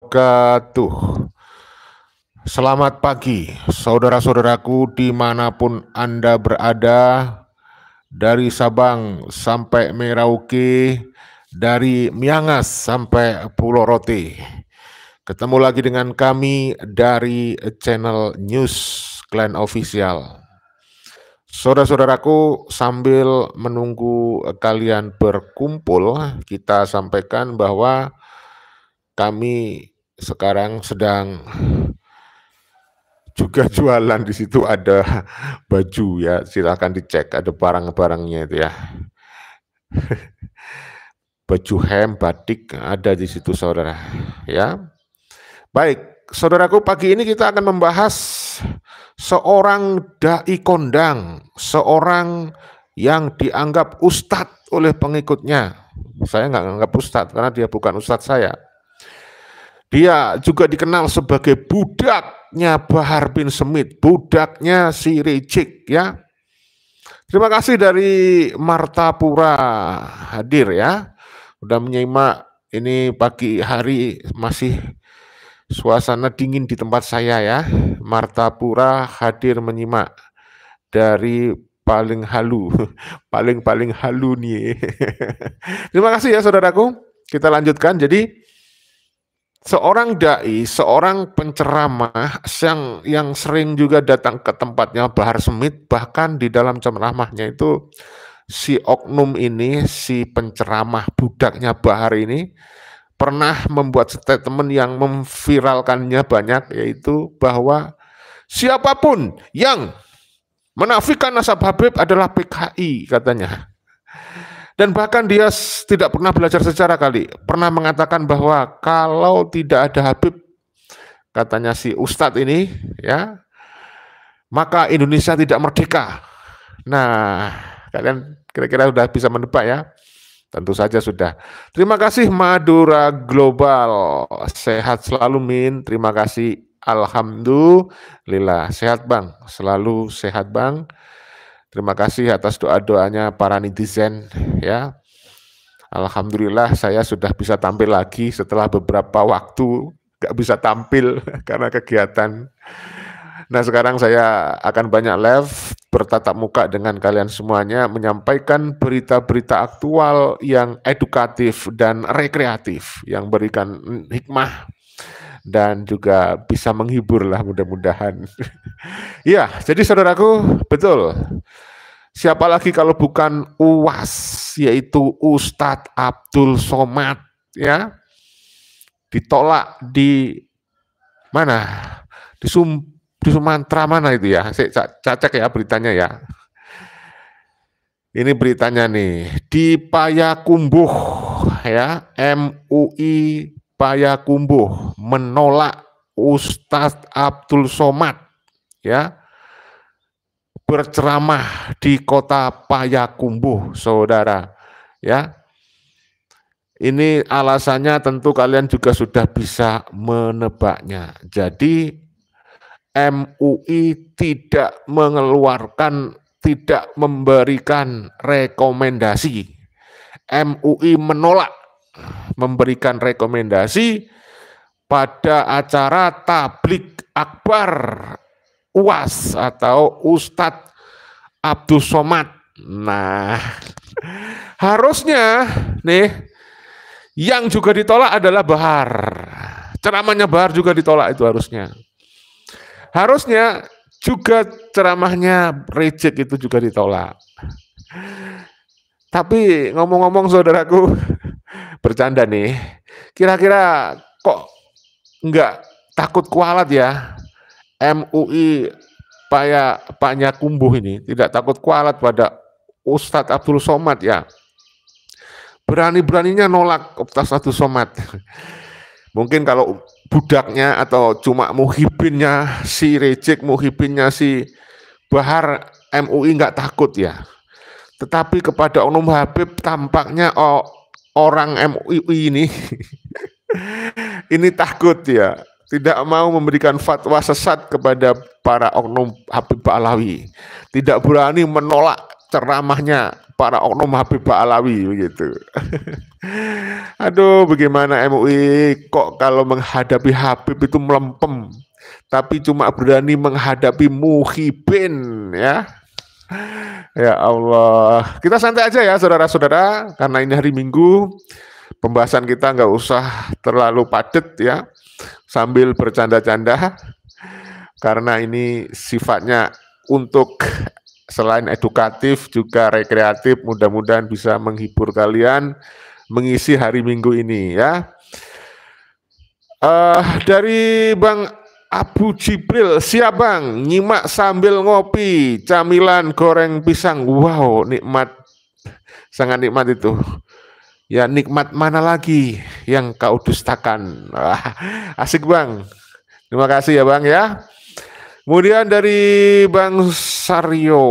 wabarakatuh. Selamat pagi, saudara-saudaraku dimanapun Anda berada, dari Sabang sampai Merauke, dari Miangas sampai Pulau Rote. Ketemu lagi dengan kami dari channel News Clan Official. Saudara-saudaraku, sambil menunggu kalian berkumpul, kita sampaikan bahwa kami sekarang sedang juga jualan. Di situ ada baju ya, silakan dicek, ada barang-barangnya itu ya. Baju hem, batik ada di situ saudara ya. Baik, saudaraku, pagi ini kita akan membahas seorang dai kondang, seorang yang dianggap ustadz oleh pengikutnya. Saya nggak anggap ustadz karena dia bukan ustadz saya. Dia juga dikenal sebagai budaknya Bahar bin Smith, budaknya si Rizik ya. Terima kasih dari Martapura hadir ya. Udah menyimak, ini pagi hari masih suasana dingin di tempat saya ya. Martapura hadir menyimak dari paling halu, paling halu nih. Terima kasih ya saudaraku. Kita lanjutkan. Jadi seorang dai, seorang penceramah yang sering juga datang ke tempatnya Bahar Smith, bahkan di dalam ceramahnya itu si oknum ini, si penceramah budaknya Bahar ini pernah membuat statement yang memviralkannya banyak, yaitu bahwa siapapun yang menafikan nasab Habib adalah PKI katanya. Dan bahkan dia tidak pernah belajar sejarah kali, pernah mengatakan bahwa kalau tidak ada Habib, katanya si Ustadz ini, ya, maka Indonesia tidak merdeka. Nah, kalian kira-kira sudah bisa menebak ya? Tentu saja sudah. Terima kasih Madura Global, sehat selalu Min, terima kasih, alhamdulillah, sehat Bang, selalu sehat Bang. Terima kasih atas doa-doanya para netizen ya. Alhamdulillah saya sudah bisa tampil lagi setelah beberapa waktu gak bisa tampil karena kegiatan. Nah sekarang saya akan banyak live bertatap muka dengan kalian semuanya, menyampaikan berita-berita aktual yang edukatif dan rekreatif, yang berikan hikmah dan juga bisa menghibur lah mudah-mudahan. Ya, jadi saudaraku, betul. Siapa lagi kalau bukan UAS, yaitu Ustadz Abdul Somad ya. Ditolak di mana? Di Sumatera mana itu ya? Saya cek ya beritanya ya. Ini beritanya nih, di Payakumbuh ya, MUI Payakumbuh menolak Ustadz Abdul Somad ya berceramah di kota Payakumbuh, saudara ya. Ini alasannya tentu kalian juga sudah bisa menebaknya. Jadi MUI tidak mengeluarkan, tidak memberikan rekomendasi. MUI menolak memberikan rekomendasi pada acara tablik akbar UAS atau Ustadz Abdul Somad. Nah, harusnya nih yang juga ditolak adalah Bahar. Ceramahnya Bahar juga ditolak itu harusnya. Harusnya juga ceramahnya Rizik itu juga ditolak. Tapi ngomong-ngomong saudaraku, bercanda nih, kira-kira kok enggak takut kualat ya? MUI Payakumbuh ini tidak takut kualat pada Ustadz Abdul Somad ya. Berani-beraninya nolak Ustadz Abdul Somad. Mungkin kalau budaknya atau cuma muhibinnya si Rizik, muhibinnya si Bahar, MUI nggak takut ya. Tetapi kepada oknum Habib tampaknya orang MUI ini ini takut ya. Tidak mau memberikan fatwa sesat kepada para oknum Habib Alawi. Tidak berani menolak ceramahnya para oknum Habib Ba'alawi begitu. Aduh, bagaimana MUI kok kalau menghadapi Habib itu melempem, tapi cuma berani menghadapi Muhibin ya. Ya Allah, kita santai aja ya saudara-saudara, karena ini hari Minggu, pembahasan kita nggak usah terlalu padat ya, sambil bercanda-canda, karena ini sifatnya untuk selain edukatif juga rekreatif, mudah-mudahan bisa menghibur kalian mengisi hari Minggu ini ya. Dari Bang Abu Jibril, siap Bang, nyimak sambil ngopi, camilan goreng pisang, wow nikmat, sangat nikmat itu. Ya nikmat mana lagi yang kau dustakan. Asik Bang, terima kasih ya Bang ya. Kemudian dari Bang Saryo,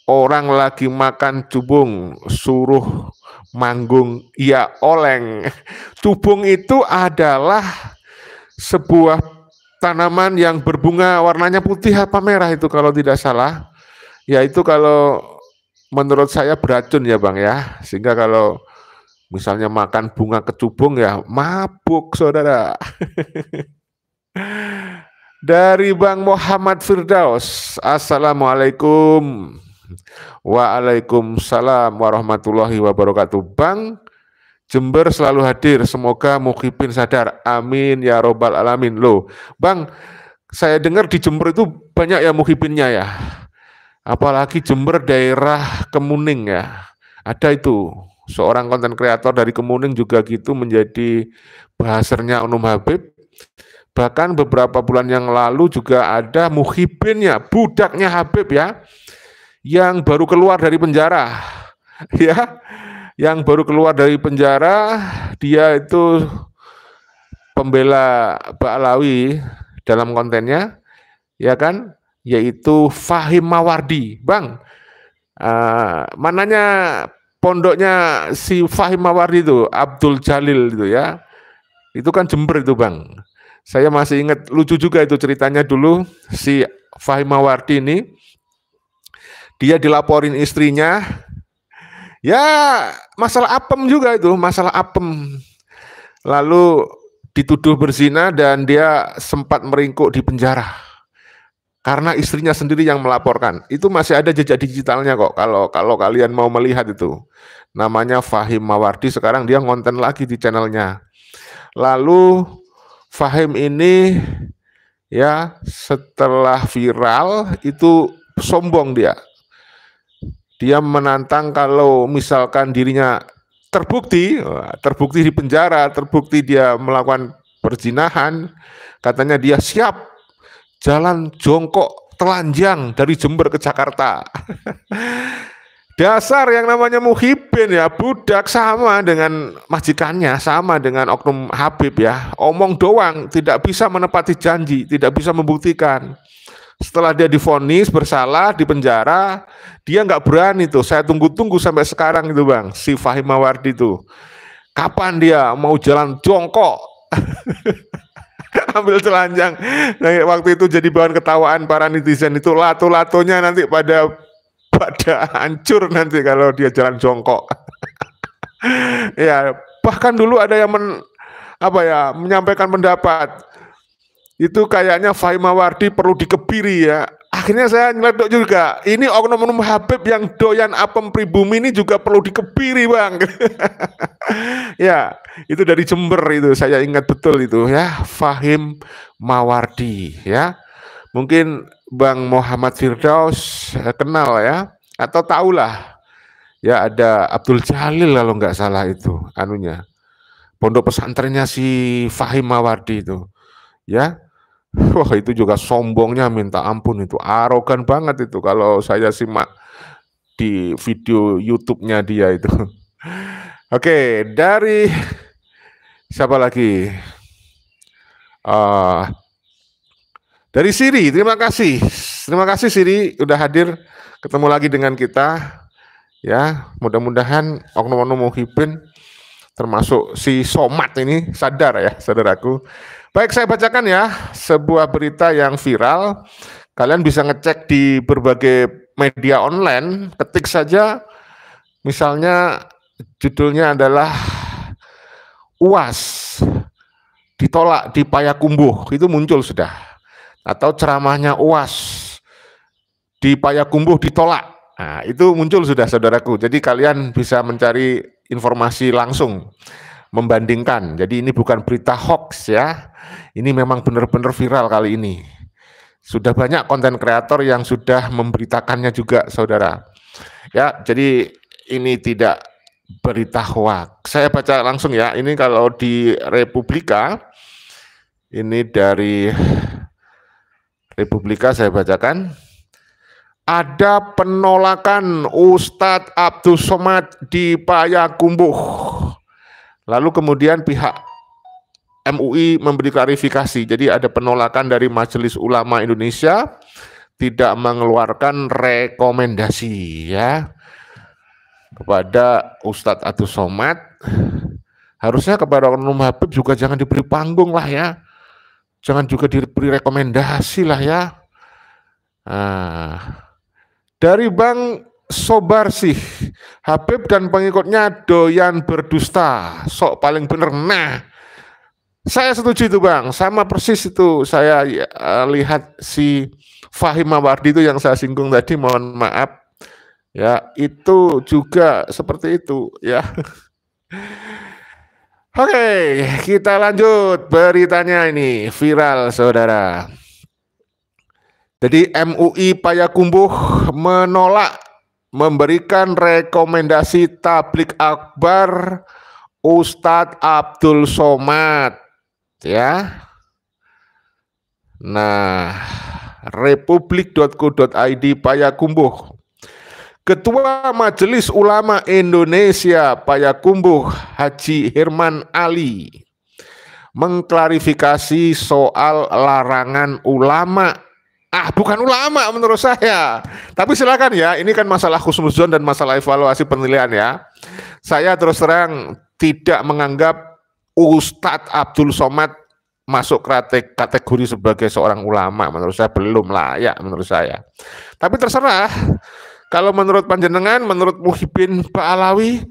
orang lagi makan cubung suruh manggung ya oleng. Cubung itu adalah sebuah tanaman yang berbunga warnanya putih apa merah itu kalau tidak salah. Ya itu kalau menurut saya beracun ya Bang ya. Sehingga kalau misalnya makan bunga kecubung ya mabuk saudara. Dari Bang Muhammad Firdaus, Assalamualaikum. Waalaikumsalam warahmatullahi wabarakatuh. Bang, Jember selalu hadir, semoga Muhibin sadar, amin ya robbal alamin. Loh Bang, saya dengar di Jember itu banyak ya Muhibinnya ya, apalagi Jember daerah Kemuning ya, ada itu seorang konten kreator dari Kemuning juga gitu menjadi bahasernya Oknum Habib. Bahkan beberapa bulan yang lalu juga ada Muhibinnya, budaknya Habib ya, yang baru keluar dari penjara ya, yang baru keluar dari penjara, dia itu pembela Ba'alawi dalam kontennya ya kan, yaitu Fahim Mawardi. Bang, mananya pondoknya si Fahim Mawardi itu, Abdul Jalil itu ya, itu kan Jember itu Bang. Saya masih ingat, lucu juga itu ceritanya dulu, si Fahim Mawardi ini, dia dilaporin istrinya, ya masalah apem juga itu, masalah apem. Lalu dituduh berzina dan dia sempat meringkuk di penjara. Karena istrinya sendiri yang melaporkan. Itu masih ada jejak digitalnya kok, kalau kalian mau melihat itu. Namanya Fahim Mawardi, sekarang dia ngonten lagi di channelnya. Lalu Fahim ini ya setelah viral itu sombong dia. Dia menantang kalau misalkan dirinya terbukti di penjara, terbukti dia melakukan perzinahan, katanya dia siap jalan jongkok telanjang dari Jember ke Jakarta. Dasar yang namanya Muhibin ya, budak sama dengan majikannya, sama dengan oknum Habib ya, omong doang, tidak bisa menepati janji, tidak bisa membuktikan. Setelah dia divonis bersalah di penjara, dia nggak berani tuh. Saya tunggu-tunggu sampai sekarang itu Bang, si Fahim Mawardi itu. Kapan dia mau jalan jongkok? Ambil telanjang. Nah, waktu itu jadi bahan ketawaan para netizen itu, lato-latonya nanti pada hancur nanti kalau dia jalan jongkok. Ya, bahkan dulu ada yang menyampaikan pendapat itu kayaknya Fahim Mawardi perlu dikebiri ya. Akhirnya saya ngeledok juga, ini oknum-oknum Habib yang doyan apem pribumi ini juga perlu dikebiri Bang. Ya, itu dari Jember itu, saya ingat betul itu ya, Fahim Mawardi ya. Mungkin Bang Muhammad Firdaus kenal ya, atau tahulah ya, ada Abdul Jalil kalau nggak salah itu anunya, pondok pesantrennya si Fahim Mawardi itu ya. Wah itu juga sombongnya minta ampun, itu arogan banget itu kalau saya simak di video YouTube-nya dia itu. Oke, dari siapa lagi? Dari Siri, terima kasih Siri udah hadir, ketemu lagi dengan kita ya. Mudah-mudahan oknum-oknum Muhibin termasuk si Somat ini sadar ya saudaraku. Baik, saya bacakan ya sebuah berita yang viral. Kalian bisa ngecek di berbagai media online, ketik saja misalnya judulnya adalah UAS ditolak di Payakumbuh, itu muncul sudah. Atau ceramahnya UAS di Payakumbuh ditolak. Nah, itu muncul sudah saudaraku. Jadi kalian bisa mencari informasi langsung, membandingkan. Jadi ini bukan berita hoax ya. Ini memang benar-benar viral kali ini. Sudah banyak konten kreator yang sudah memberitakannya juga, saudara. Ya, jadi ini tidak berita hoax. Saya baca langsung ya. Ini kalau di Republika, ini dari Republika saya bacakan. Ada penolakan Ustadz Abdul Somad di Payakumbuh. Lalu kemudian pihak MUI memberi klarifikasi. Jadi ada penolakan dari Majelis Ulama Indonesia tidak mengeluarkan rekomendasi ya kepada Ustadz Abdul Somad. Harusnya kepada Oknum Habib juga jangan diberi panggung lah ya. Jangan juga diberi rekomendasi lah ya. Dari Bang Sobarsih, Habib dan pengikutnya doyan berdusta, sok paling bener. Nah, saya setuju itu Bang, sama persis itu saya lihat si Fahim Mawardi itu yang saya singgung tadi, mohon maaf ya, itu juga seperti itu ya. Oke, kita lanjut beritanya ini viral saudara. Jadi MUI Payakumbuh menolak memberikan rekomendasi tablik akbar Ustadz Abdul Somad ya. Nah, republik.co.id Payakumbuh. Ketua Majelis Ulama Indonesia Payakumbuh Haji Hirman Ali mengklarifikasi soal larangan ulama. Bukan ulama menurut saya. Tapi silakan ya, ini kan masalah husnuzon dan masalah evaluasi penilaian ya. Saya terus terang tidak menganggap Ustadz Abdul Somad masuk kategori sebagai seorang ulama. Menurut saya belum layak menurut saya. Tapi terserah. Kalau menurut panjenengan, menurut Muhyiddin Ba'alawi,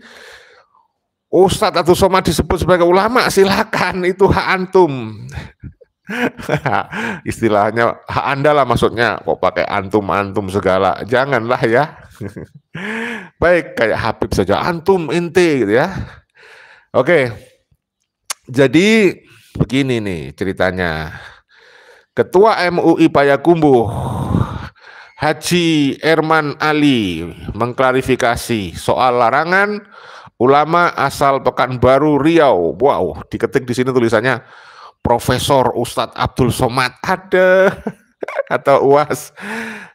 Ustadz Abdul Somad disebut sebagai ulama, silakan, itu hak antum. Istilahnya hak Anda lah maksudnya, kok pakai antum segala, janganlah ya. Baik, kayak Habib saja, antum, ente gitu ya. Oke, jadi begini nih ceritanya. Ketua MUI Payakumbuh Haji Hirman Ali mengklarifikasi soal larangan ulama asal Pekanbaru Riau. Wow, diketik di sini tulisannya Profesor Ustadz Abdul Somad, ada atau UAS,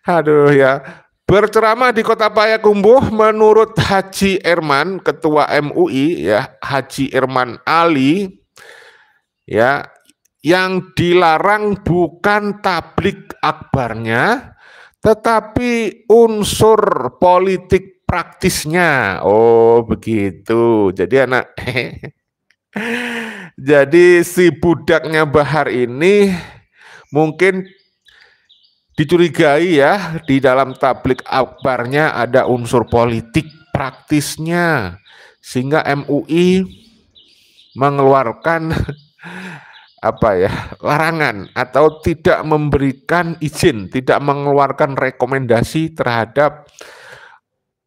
aduh ya, berceramah di Kota Payakumbuh. Menurut Haji Hirman, Ketua MUI ya, Haji Hirman Ali ya, yang dilarang bukan tablik akbarnya, tetapi unsur politik praktisnya. Oh begitu. Jadi jadi si budaknya Bahar ini mungkin dicurigai ya, di dalam tablik akbarnya ada unsur politik praktisnya, sehingga MUI mengeluarkan larangan atau tidak memberikan izin, tidak mengeluarkan rekomendasi terhadap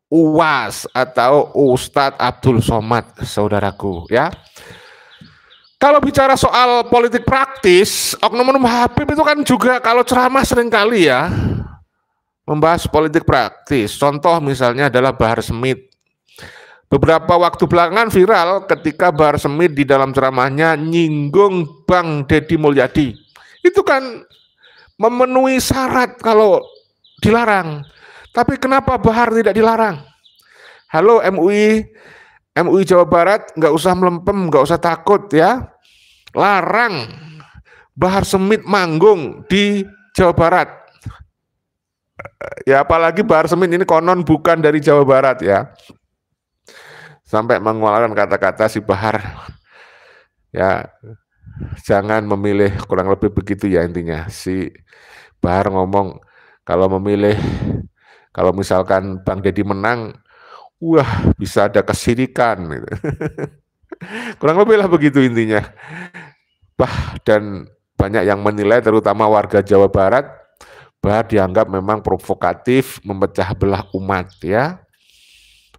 UAS atau Ustadz Abdul Somad, saudaraku ya. Kalau bicara soal politik praktis, Oknum Habib itu kan juga kalau ceramah seringkali ya membahas politik praktis. Contoh misalnya adalah Bahar Smith. Beberapa waktu belakangan viral ketika Bahar Smith di dalam ceramahnya nyinggung Bang Deddy Mulyadi. Itu kan memenuhi syarat kalau dilarang. Tapi kenapa Bahar tidak dilarang? Halo MUI Jawa Barat, nggak usah melempem, nggak usah takut ya. Larang Bahar Smith manggung di Jawa Barat. Ya apalagi Bahar Smith ini konon bukan dari Jawa Barat ya. Sampai mengeluarkan kata-kata si Bahar ya, jangan memilih, kurang lebih begitu ya intinya. Si Bahar ngomong kalau Kalau misalkan Bang Deddy menang, wah bisa ada kesirikan gitu. Kurang lebih lah begitu intinya. Dan banyak yang menilai, terutama warga Jawa Barat, bahwa dianggap memang provokatif, memecah belah umat ya.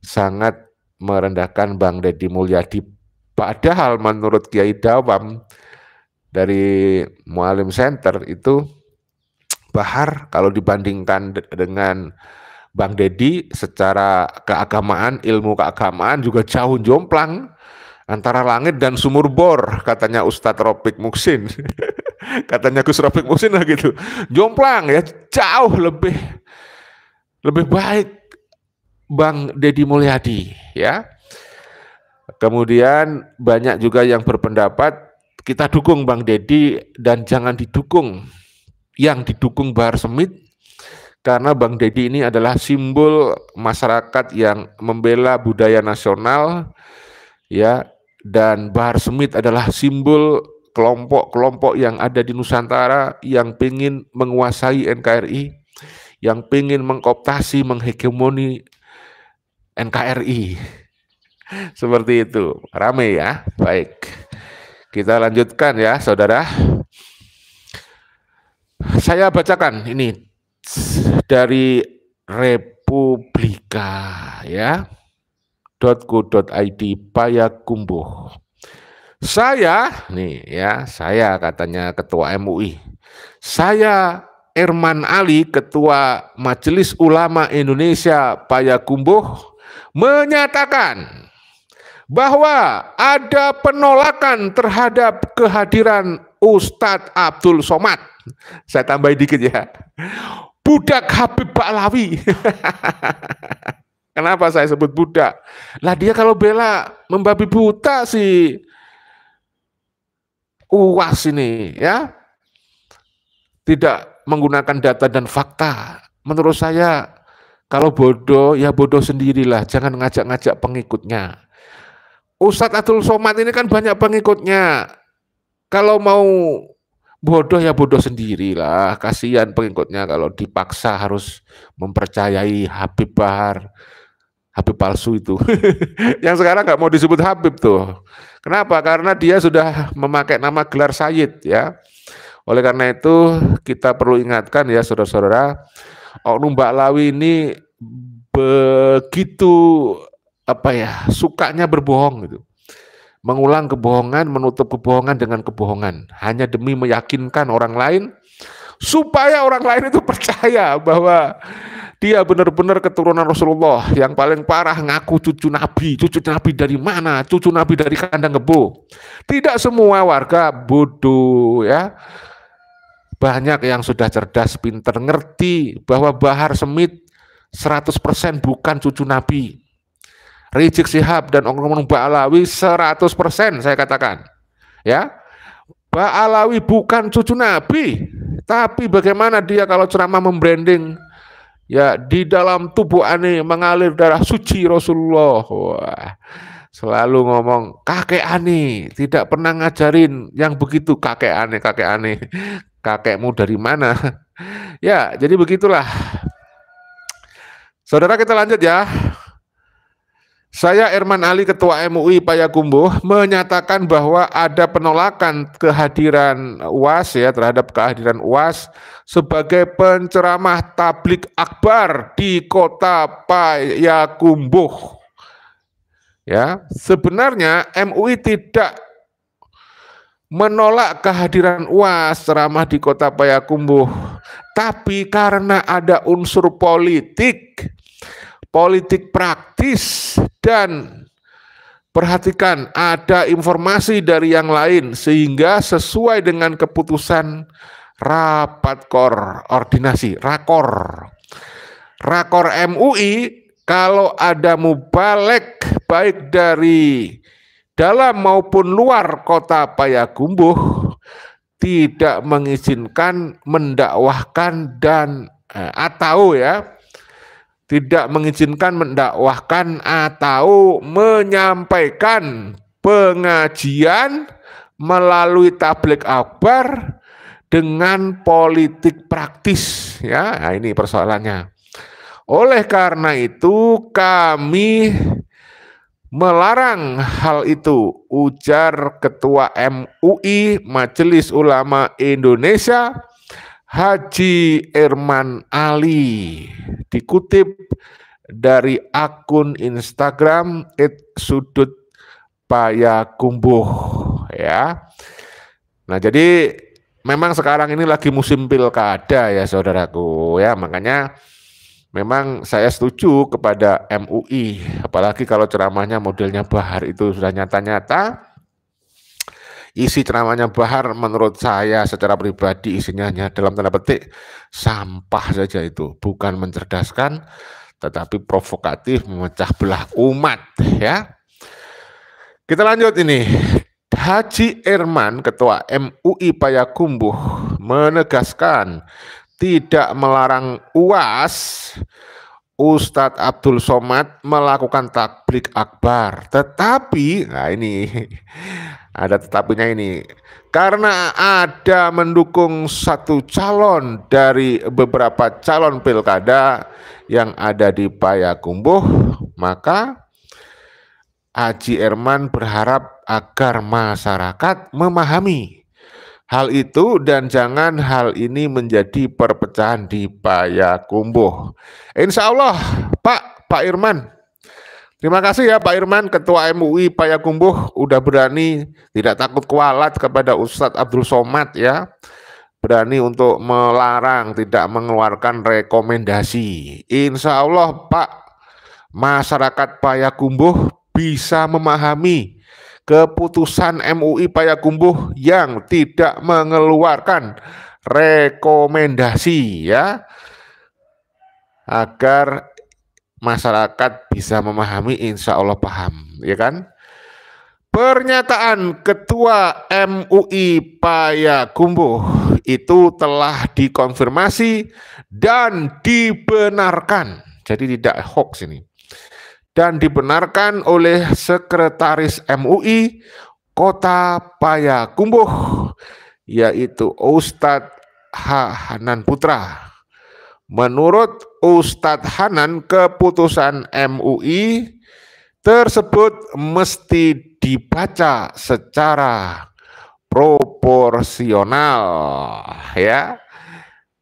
Sangat merendahkan Bang Deddy Mulyadi. Padahal menurut Kiai Dawam dari Mualim Center itu, Bahar kalau dibandingkan dengan Bang Deddy secara keagamaan, ilmu keagamaan juga jauh jomplang antara langit dan sumur bor, katanya Ustadz Rofik Muksin. Katanya Gus Rofik Muksin lah gitu. Jomplang ya, jauh lebih baik Bang Deddy Mulyadi ya. Kemudian banyak juga yang berpendapat kita dukung Bang Deddy dan jangan didukung yang didukung Bahar Smith, karena Bang Deddy ini adalah simbol masyarakat yang membela budaya nasional ya, dan Bahar Smith adalah simbol kelompok-kelompok yang ada di Nusantara yang ingin menguasai NKRI, yang ingin mengkooptasi, menghegemoni NKRI. Seperti itu, rame ya. Baik, kita lanjutkan ya saudara. Saya bacakan ini dari Republika ya, .co.id, Payakumbuh. Saya nih ya, saya katanya Ketua MUI. Saya Erman Ali, Ketua Majelis Ulama Indonesia Payakumbuh, menyatakan bahwa ada penolakan terhadap kehadiran Ustadz Abdul Somad. Saya tambahin dikit ya, budak Habib Ba'alawi. Kenapa saya sebut budak? Lah dia kalau bela membabi buta sih UAS ini ya, tidak menggunakan data dan fakta. Menurut saya kalau bodoh ya bodoh sendirilah, jangan ngajak-ngajak pengikutnya. Ustadz Abdul Somad ini kan banyak pengikutnya. Kalau mau bodoh ya bodoh sendirilah, kasihan pengikutnya kalau dipaksa harus mempercayai Habib Bahar, Habib palsu itu. Yang sekarang nggak mau disebut Habib tuh. Kenapa? Karena dia sudah memakai nama gelar Sayyid ya. Oleh karena itu kita perlu ingatkan ya saudara-saudara, Oknum Ba'alawi ini begitu sukanya berbohong gitu. Mengulang kebohongan, menutup kebohongan dengan kebohongan, hanya demi meyakinkan orang lain supaya orang lain itu percaya bahwa dia benar-benar keturunan Rasulullah. Yang paling parah ngaku cucu Nabi. Cucu Nabi dari mana? Cucu Nabi dari kandang kebo. Tidak semua warga bodoh ya. Banyak yang sudah cerdas, pinter, ngerti bahwa Bahar Smith 100% bukan cucu Nabi. Rizik Syihab dan Oknum Ba'alawi 100% saya katakan ya, Ba'alawi bukan cucu Nabi, tapi bagaimana dia kalau ceramah membranding ya, di dalam tubuh Ani mengalir darah suci Rasulullah. Wah, selalu ngomong kakek Ani, tidak pernah ngajarin yang begitu, kakek Ani. Kakekmu dari mana? Ya, jadi begitulah saudara, kita lanjut ya. Saya Erman Ali, Ketua MUI Payakumbuh, menyatakan bahwa ada penolakan kehadiran UAS ya, terhadap kehadiran UAS sebagai penceramah tablik akbar di Kota Payakumbuh. Ya, sebenarnya MUI tidak menolak kehadiran UAS ceramah di Kota Payakumbuh, tapi karena ada unsur politik praktis, dan perhatikan ada informasi dari yang lain sehingga sesuai dengan keputusan rapat koordinasi rakor MUI, kalau ada mubalek baik dari dalam maupun luar Kota Payakumbuh tidak mengizinkan mendakwahkan dan tidak mengizinkan mendakwahkan atau menyampaikan pengajian melalui tablik akbar dengan politik praktis ya. Nah, ini persoalannya. Oleh karena itu kami melarang hal itu, ujar Ketua MUI Majelis Ulama Indonesia Haji Irman Ali, dikutip dari akun Instagram @sudutpayakumbuh ya. Nah, jadi memang sekarang ini lagi musim pilkada ya saudaraku ya, makanya memang saya setuju kepada MUI, apalagi kalau ceramahnya modelnya Bahar itu sudah nyata-nyata. Isi ceramahnya Bahar menurut saya secara pribadi isinya hanya dalam tanda petik sampah saja, itu bukan mencerdaskan tetapi provokatif, memecah belah umat ya. Kita lanjut ini. Haji Irman, Ketua MUI Payakumbuh, menegaskan tidak melarang UAS Ustadz Abdul Somad melakukan takblik akbar, tetapi, nah ini ada tetapinya ini, karena ada mendukung satu calon dari beberapa calon pilkada yang ada di Payakumbuh, maka Haji Irman berharap agar masyarakat memahami hal itu dan jangan hal ini menjadi perpecahan di Payakumbuh. Insya Allah Pak Irman, terima kasih ya Pak Irman, Ketua MUI Payakumbuh, udah berani tidak takut kualat kepada Ustadz Abdul Somad ya, berani untuk melarang, tidak mengeluarkan rekomendasi. Insya Allah Pak, masyarakat Payakumbuh bisa memahami keputusan MUI Payakumbuh yang tidak mengeluarkan rekomendasi ya, agar masyarakat bisa memahami, insya Allah paham ya kan. Pernyataan Ketua MUI Payakumbuh itu telah dikonfirmasi dan dibenarkan, jadi tidak hoax ini, dan dibenarkan oleh Sekretaris MUI Kota Payakumbuh, yaitu Ustadz Hanan Putra. Menurut Ustadz Hanan, keputusan MUI tersebut mesti dibaca secara proporsional ya.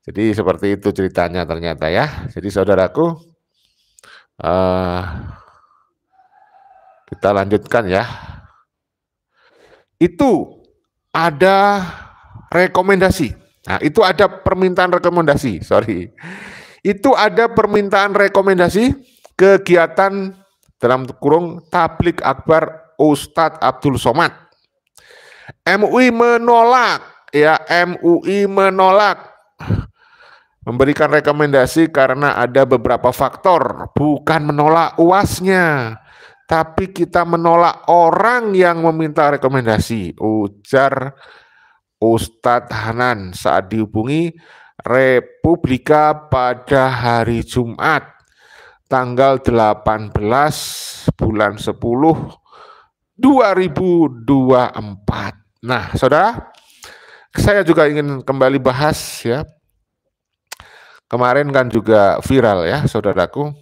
Jadi seperti itu ceritanya ternyata ya. Jadi saudaraku, kita lanjutkan ya. Itu ada rekomendasi. Nah, itu ada permintaan rekomendasi, sorry. Itu ada permintaan rekomendasi kegiatan dalam kurung tablik akbar Ustadz Abdul Somad. MUI menolak ya, MUI menolak memberikan rekomendasi karena ada beberapa faktor, bukan menolak UASnya, tapi kita menolak orang yang meminta rekomendasi, ujar Ustadz Hanan saat dihubungi Republika pada hari Jumat tanggal 18 bulan 10 2024. Nah, saudara, saya juga ingin kembali bahas ya. Kemarin kan juga viral ya, saudaraku.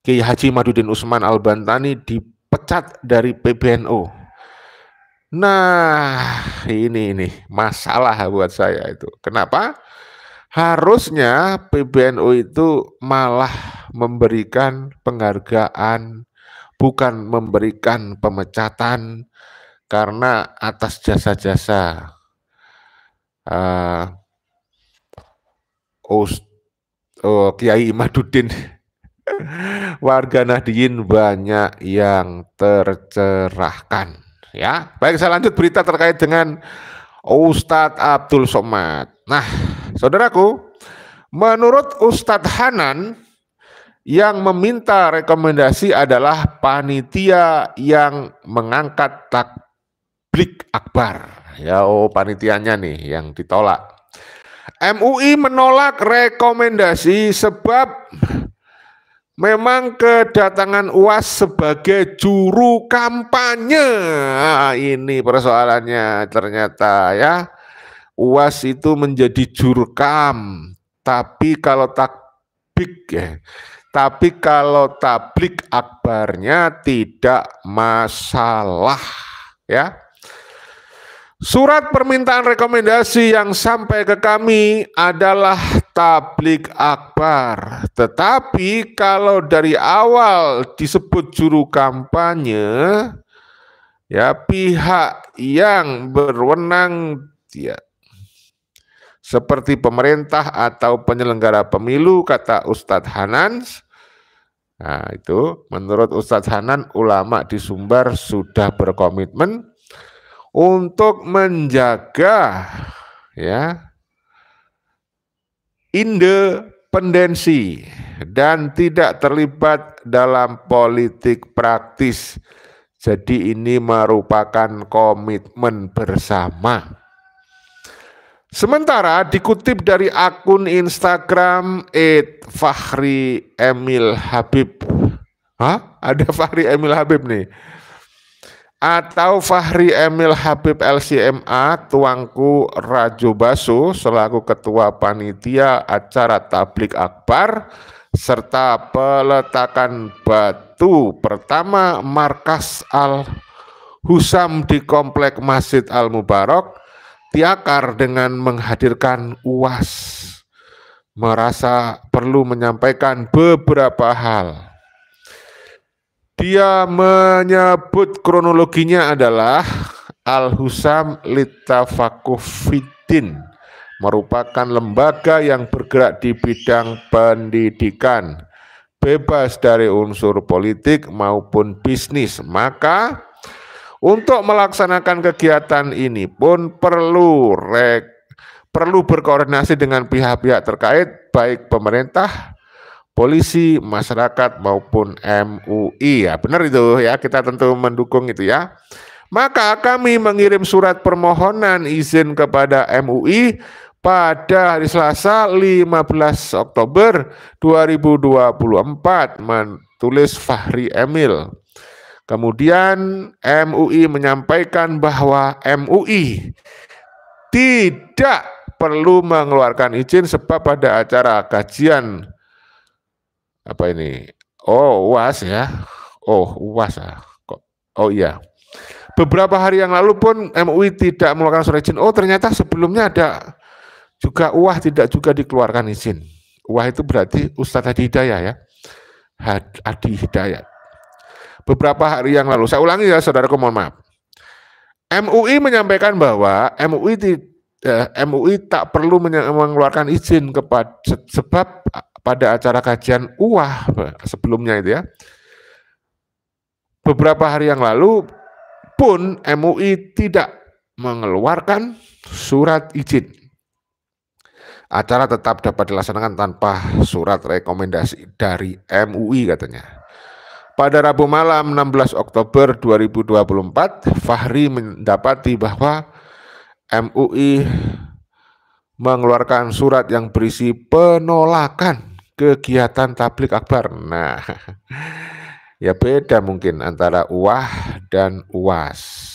Kiai Haji Madudin Usman Al-Bantani dipecat dari PBNU. Nah, ini masalah buat saya itu. Kenapa? Harusnya PBNU itu malah memberikan penghargaan, bukan memberikan pemecatan karena atas jasa-jasa Kiai Madudin. Warga Nahdien banyak yang tercerahkan ya. Baik, saya lanjut berita terkait dengan Ustadz Abdul Somad. Nah, saudaraku, menurut Ustadz Hanan, yang meminta rekomendasi adalah panitia yang mengangkat takblik akbar. Ya, panitianya nih yang ditolak. MUI menolak rekomendasi sebab memang kedatangan UAS sebagai juru kampanye. Ini persoalannya ternyata ya. UAS itu menjadi jurkam, tapi kalau big ya. Tapi kalau tablik akbarnya tidak masalah ya. Surat permintaan rekomendasi yang sampai ke kami adalah tablik akbar. Tetapi kalau dari awal disebut juru kampanye, ya pihak yang berwenang ya, seperti pemerintah atau penyelenggara pemilu, kata Ustadz Hanan. Nah itu menurut Ustadz Hanan, ulama di Sumbar sudah berkomitmen untuk menjaga ya independensi dan tidak terlibat dalam politik praktis. Jadi ini merupakan komitmen bersama. Sementara dikutip dari akun Instagram @fahri_emil_habib. Hah? Ada Fahri Emil Habib nih. Atau Fahri Emil Habib LCMA, tuangku Rajo Baso selaku ketua panitia acara tablik akbar serta peletakan batu pertama markas Al-Husam di Komplek Masjid Al-Mubarak Tiakar dengan menghadirkan UAS, merasa perlu menyampaikan beberapa hal. Dia menyebut kronologinya adalah Al-Husam Litafakuh Fiddin, merupakan lembaga yang bergerak di bidang pendidikan, bebas dari unsur politik maupun bisnis. Maka untuk melaksanakan kegiatan ini pun perlu berkoordinasi dengan pihak-pihak terkait, baik pemerintah, polisi, masyarakat maupun MUI. Ya, benar itu ya, kita tentu mendukung itu ya. Maka kami mengirim surat permohonan izin kepada MUI pada hari Selasa 15 Oktober 2024, menulis Fahri Emil. Kemudian MUI menyampaikan bahwa MUI tidak perlu mengeluarkan izin sebab pada acara kajian apa ini? Oh, UAS ya. Oh, UAS ya. Oh iya. Beberapa hari yang lalu pun MUI tidak mengeluarkan surat izin. Oh, ternyata sebelumnya ada juga UAS tidak juga dikeluarkan izin. UAS itu berarti Ustadz Hadi Hidayat ya. Hadi Hidayat. Beberapa hari yang lalu, saya ulangi ya saudaraku, mohon maaf. MUI menyampaikan bahwa MUI tak perlu mengeluarkan izin sebab pada acara kajian UAS sebelumnya itu ya. Beberapa hari yang lalu pun MUI tidak mengeluarkan surat izin. Acara tetap dapat dilaksanakan tanpa surat rekomendasi dari MUI katanya. Pada Rabu malam 16 Oktober 2024, Fahri mendapati bahwa MUI mengeluarkan surat yang berisi penolakan kegiatan tablik akbar. Nah, ya beda mungkin antara UAS dan UAS.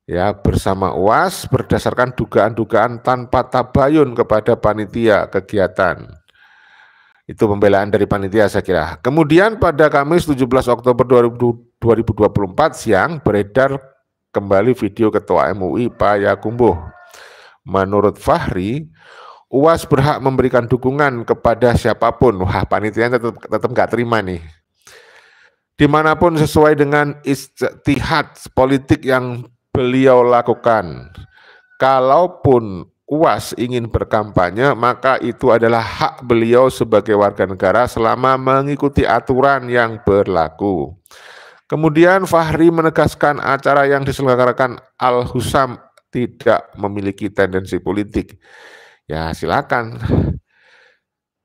Ya, bersama UAS berdasarkan dugaan-dugaan tanpa tabayun kepada panitia kegiatan. Itu pembelaan dari panitia saya kira. Kemudian pada Kamis 17 Oktober 2024 siang beredar kembali video Ketua MUI Pak Yakumbuh. Menurut Fahri, UAS berhak memberikan dukungan kepada siapapun. Wah, panitianya tetap nggak terima nih. Dimanapun sesuai dengan ijtihad politik yang beliau lakukan. Kalaupun UAS ingin berkampanye, maka itu adalah hak beliau sebagai warga negara selama mengikuti aturan yang berlaku. Kemudian Fahri menegaskan acara yang diselenggarakan Al-Husam tidak memiliki tendensi politik. Ya silakan.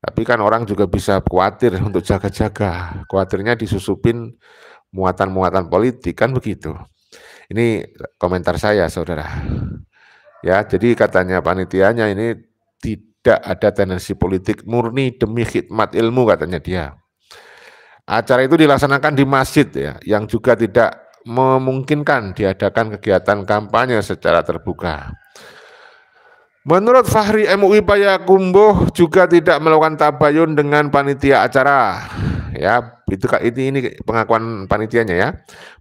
Tapi kan orang juga bisa khawatir untuk jaga-jaga. Khawatirnya disusupin muatan-muatan politik, kan begitu. Ini komentar saya, saudara. Ya, jadi katanya panitianya ini tidak ada tendensi politik, murni demi khidmat ilmu katanya dia. Acara itu dilaksanakan di masjid ya, yang juga tidak memungkinkan diadakan kegiatan kampanye secara terbuka. Menurut Fahri MUI Payakumbuh juga tidak melakukan tabayun dengan panitia acara. Ya, ini pengakuan panitianya ya.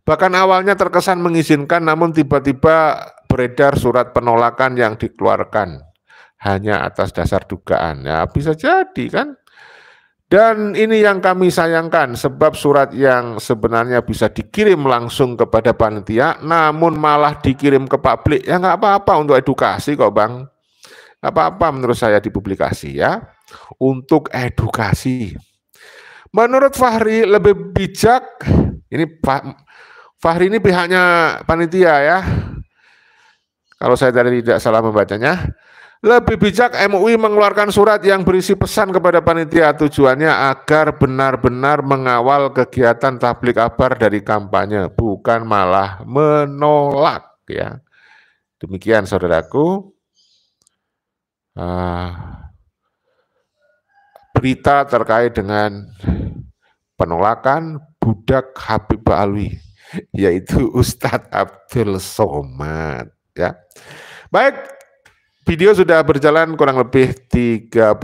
Bahkan awalnya terkesan mengizinkan namun tiba-tiba beredar surat penolakan yang dikeluarkan hanya atas dasar dugaan. Ya, bisa jadi kan? Dan ini yang kami sayangkan sebab surat yang sebenarnya bisa dikirim langsung kepada panitia namun malah dikirim ke publik. Ya nggak apa-apa untuk edukasi kok Bang. Nggak apa-apa menurut saya dipublikasi ya. Untuk edukasi. Menurut Fahri lebih bijak, ini Fahri ini pihaknya panitia ya. Kalau saya tadi tidak salah membacanya. Lebih bijak MUI mengeluarkan surat yang berisi pesan kepada panitia tujuannya agar benar-benar mengawal kegiatan tablik akbar dari kampanye, bukan malah menolak ya. Demikian saudaraku. Berita terkait dengan penolakan budak Habib Alwi, yaitu Ustadz Abdul Somad ya. Baik. Video sudah berjalan kurang lebih 31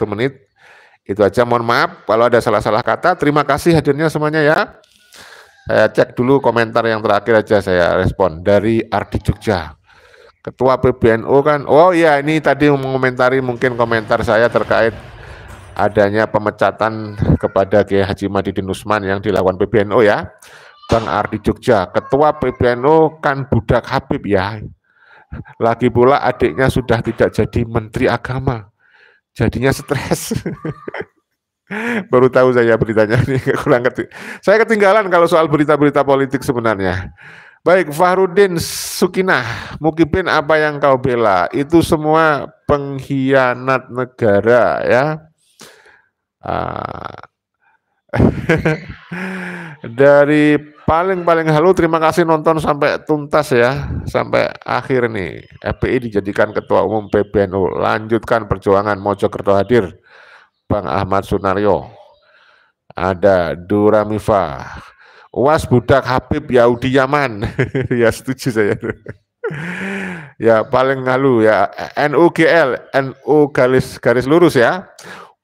menit. Itu aja, mohon maaf kalau ada salah-salah kata. Terima kasih hadirnya semuanya ya. Saya cek dulu komentar yang terakhir aja saya respon dari Ardi Jogja. Ketua PBNU kan, oh iya ini tadi mengomentari mungkin komentar saya terkait adanya pemecatan kepada Kiai Haji Madidin Usman yang dilakukan PBNU ya. Bang Ardi Jogja, Ketua PBNU kan budak Habib ya. Lagi pula adiknya sudah tidak jadi Menteri Agama, jadinya stres. Baru tahu saya beritanya ini, kurang ngerti. Saya ketinggalan kalau soal berita-berita politik sebenarnya. Baik, Fahrudin Sukinah, Mukibin apa yang kau bela? Itu semua pengkhianat negara ya. Dari paling halu, terima kasih nonton sampai tuntas ya, sampai akhir nih. FPI dijadikan Ketua Umum PBNU, lanjutkan perjuangan. Mojokerto hadir Bang Ahmad Sunaryo, ada Duramifa, UAS budak Habib Yahudi Yaman. Ya setuju saya. Ya paling halu ya, NUGL, NU garis lurus ya.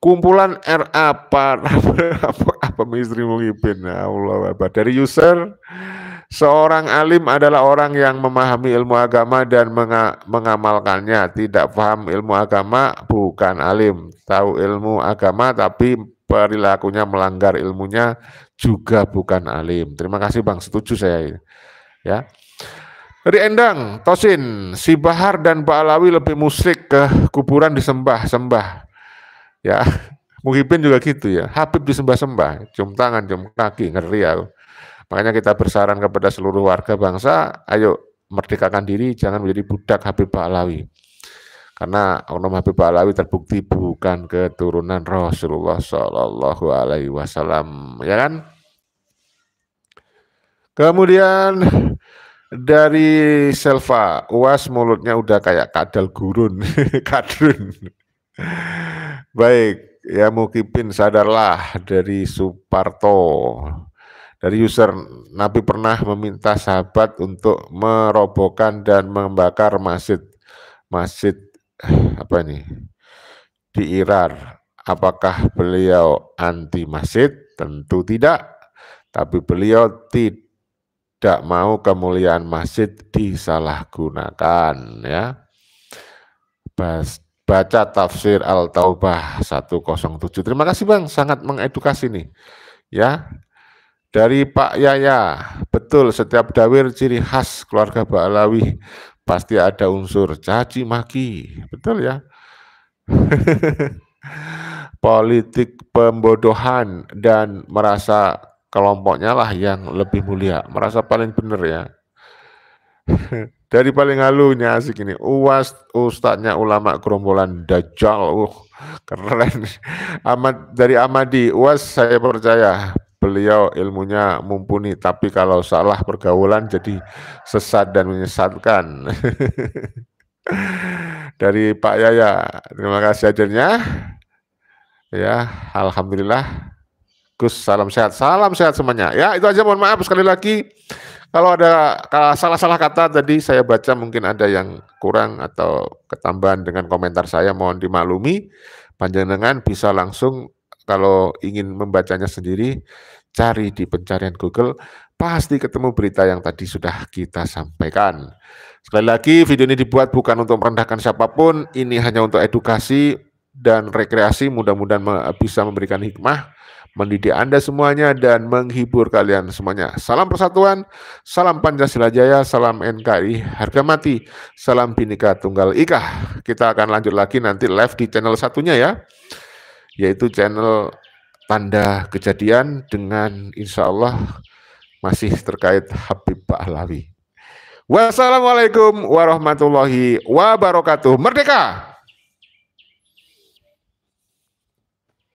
Kumpulan RA apa misteri Mukibin, Allah Akbar. Dari user, seorang alim adalah orang yang memahami ilmu agama dan mengamalkannya. Tidak paham ilmu agama bukan alim. Tahu ilmu agama tapi perilakunya melanggar ilmunya juga bukan alim. Terima kasih Bang, setuju saya ya. Dari Endang, Tosin, si Bahar dan Pak Alawi lebih musyrik, ke kuburan disembah-sembah. Ya, Muhyiddin juga gitu ya. Habib disembah-sembah, cium tangan, cium kaki, ngeri ya. Makanya kita bersaran kepada seluruh warga bangsa, ayo merdekakan diri, jangan menjadi budak Habib Pahlawi. Karena oknum Habib Pahlawi terbukti bukan keturunan Rasulullah Shallallahu Alaihi Wasallam, ya kan? Kemudian dari Selva, UAS mulutnya udah kayak kadal gurun, kadrun. Baik, ya Mukibin sadarlah. Dari Suparto, dari user, Nabi pernah meminta sahabat untuk merobohkan dan membakar masjid apa ini di Iran. Apakah beliau anti masjid? Tentu tidak, tapi beliau tidak mau kemuliaan masjid disalahgunakan ya. Baca tafsir Al-Taubah 107. Terima kasih Bang, sangat mengedukasi nih. Ya. Dari Pak Yaya, betul setiap dawir ciri khas keluarga Ba'alawi pasti ada unsur caci maki. Betul ya. Politik pembodohan dan merasa kelompoknya lah yang lebih mulia, merasa paling benar ya. Dari paling halunya asik ini, UAS ustadznya ulama gerombolan Dajjal, keren. Dari Amadi, UAS saya percaya beliau ilmunya mumpuni, tapi kalau salah pergaulan jadi sesat dan menyesatkan. Dari Pak Yaya, terima kasih hadirnya. Ya, alhamdulillah. Gus, salam sehat semuanya. Ya, itu aja, mohon maaf sekali lagi. Kalau ada salah-salah kata tadi saya baca mungkin ada yang kurang atau ketambahan dengan komentar saya, mohon dimaklumi. Panjenengan bisa langsung kalau ingin membacanya sendiri, cari di pencarian Google, pasti ketemu berita yang tadi sudah kita sampaikan. Sekali lagi, video ini dibuat bukan untuk merendahkan siapapun, ini hanya untuk edukasi dan rekreasi, mudah-mudahan bisa memberikan hikmah, mendidik Anda semuanya, dan menghibur kalian semuanya. Salam persatuan, salam Pancasila Jaya, salam NKRI harga mati, salam Bhinneka Tunggal Ika. Kita akan lanjut lagi nanti live di channel satunya ya, yaitu channel Tanda Kejadian dengan insya Allah masih terkait Habib Pahlavi. Wassalamualaikum warahmatullahi wabarakatuh. Merdeka!